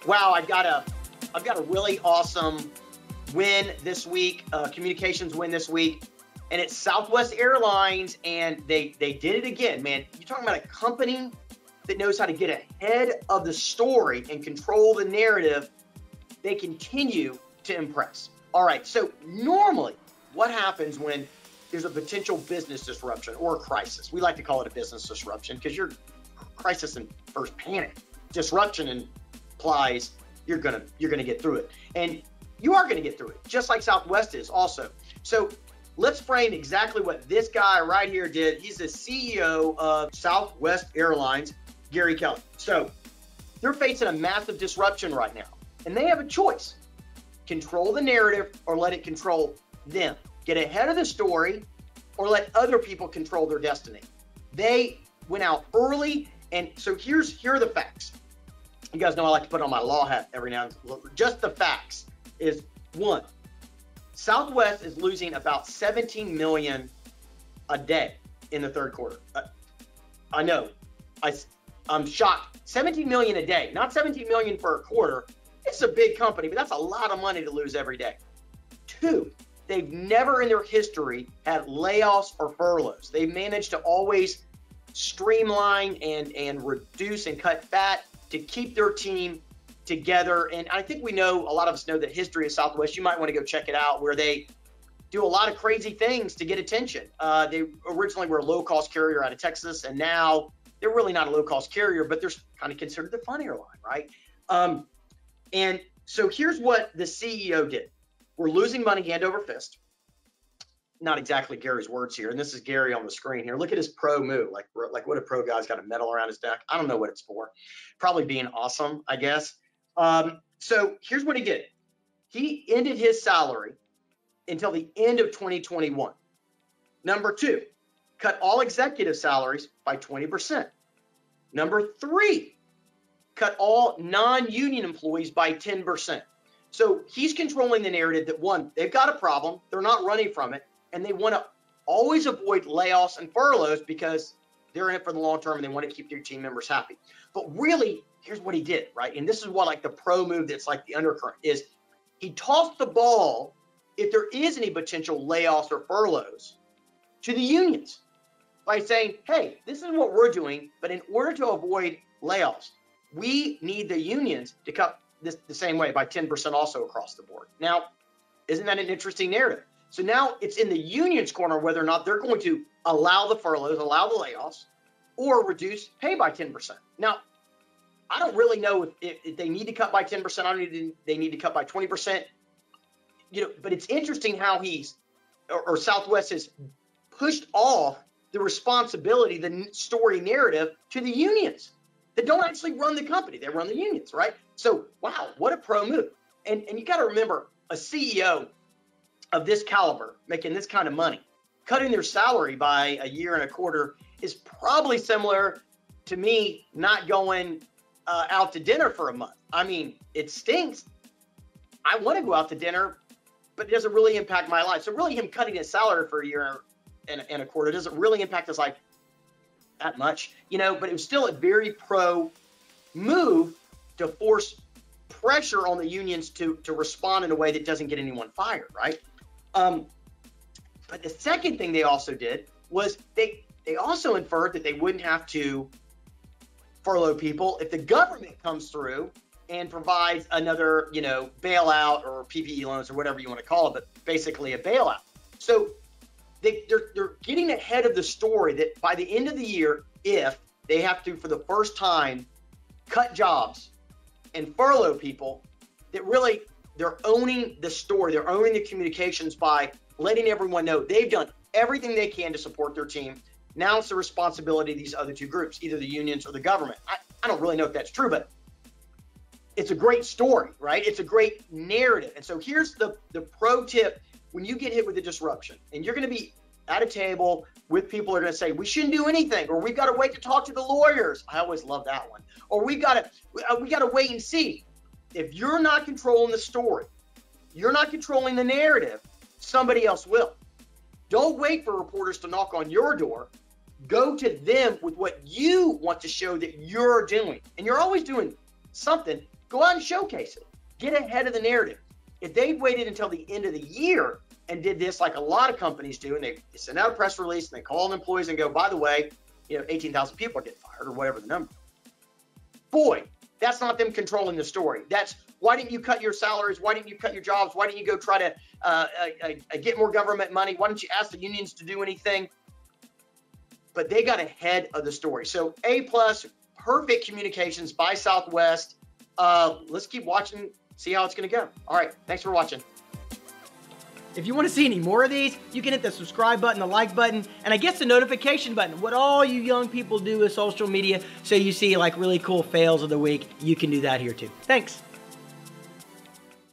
Wow, I've got a really awesome win this week, communications win this week, and it's Southwest Airlines, and they did it again, man. You're talking about a company that knows how to get ahead of the story and control the narrative. They continue to impress. All right, so normally what happens when there's a potential business disruption or a crisis? We like to call it a business disruption because you're crisis and first panic. Disruption implies you're gonna get through it, and you are gonna get through it, just like Southwest is also. So let's frame exactly what this guy right here did. He's the CEO of Southwest Airlines, Gary Kelly. So they're facing a massive disruption right now, and they have a choice: control the narrative or let it control them. Get ahead of the story or let other people control their destiny. They went out early, and so here are the facts. You guys know I like to put on my law hat every now and then. Just the facts is: one, Southwest is losing about 17 million a day in the third quarter. I know, I'm shocked. 17 million a day, not 17 million for a quarter. It's a big company, but that's a lot of money to lose every day. Two, they've never in their history had layoffs or furloughs. They've managed to always streamline and reduce and cut fat to keep their team together. And I think a lot of us know the history of Southwest. You might want to go check it out, where they do a lot of crazy things to get attention. They originally were a low-cost carrier out of Texas, and now they're really not a low-cost carrier, but they're kind of considered the fun airline, right? And so here's what the CEO did. We're losing money hand over fist. Not exactly Gary's words here, and this is Gary on the screen here. Look at his pro move, like what a pro guy's got a medal around his neck. I don't know what it's for. Probably being awesome, I guess. So here's what he did. He ended his salary until the end of 2021. Number two, cut all executive salaries by 20%. Number three, cut all non-union employees by 10%. So he's controlling the narrative that, one, they've got a problem, they're not running from it, and they want to always avoid layoffs and furloughs because they're in it for the long term and they want to keep their team members happy. But really, here's what he did, right? And this is what, like, the pro move that's like the undercurrent is: he tossed the ball, if there is any potential layoffs or furloughs, to the unions by saying, hey, this is what we're doing, but in order to avoid layoffs, we need the unions to cut this the same way by 10% also across the board. Now, isn't that an interesting narrative? So now it's in the union's corner whether or not they're going to allow the furloughs, allow the layoffs, or reduce pay by 10%. Now, I don't really know if they need to cut by 10%. I don't know they need to cut by 20%. But it's interesting how Southwest has pushed off the responsibility, the story narrative, to the unions that don't actually run the company. They run the unions, right? So, wow, what a pro move. And you got to remember, a CEO of this caliber, making this kind of money, cutting their salary by a year and a quarter is probably similar to me not going out to dinner for a month. I mean, it stinks. I want to go out to dinner, but it doesn't really impact my life. So really, him cutting his salary for a year and a quarter doesn't really impact his life that much, but it was still a very pro move to force pressure on the unions to respond in a way that doesn't get anyone fired, right? But the second thing they also did was they also inferred that they wouldn't have to furlough people if the government comes through and provides another, bailout or PPE loans or whatever you want to call it, but basically a bailout. So they're getting ahead of the story that by the end of the year, if they have to, for the first time, cut jobs and furlough people, that really they're owning the story. They're owning the communications by letting everyone know they've done everything they can to support their team. Now it's the responsibility of these other two groups, either the unions or the government. I don't really know if that's true, but it's a great story, right? It's a great narrative. And so here's the pro tip: when you get hit with a disruption and you're going to be at a table with people who are going to say, we shouldn't do anything, or we've got to wait to talk to the lawyers. I always love that one. Or we got to wait and see. If you're not controlling the story, you're not controlling the narrative, somebody else will. Don't wait for reporters to knock on your door. Go to them with what you want to show that you're doing. And you're always doing something, Go out and showcase it. Get ahead of the narrative. If they waited until the end of the year and did this like a lot of companies do, and they send out a press release and they call the employees and go, by the way, 18,000 people are getting fired or whatever the number. Boy, that's not them controlling the story. That's why didn't you cut your salaries? Why didn't you cut your jobs? Why didn't you go try to get more government money? Why didn't you ask the unions to do anything? But they got ahead of the story. So A+, perfect communications by Southwest. Let's keep watching, see how it's going to go. All right. Thanks for watching. If you want to see any more of these, you can hit the subscribe button, the like button, and I guess the notification button. What all you young people do with social media, so you see like really cool fails of the week, you can do that here too. Thanks.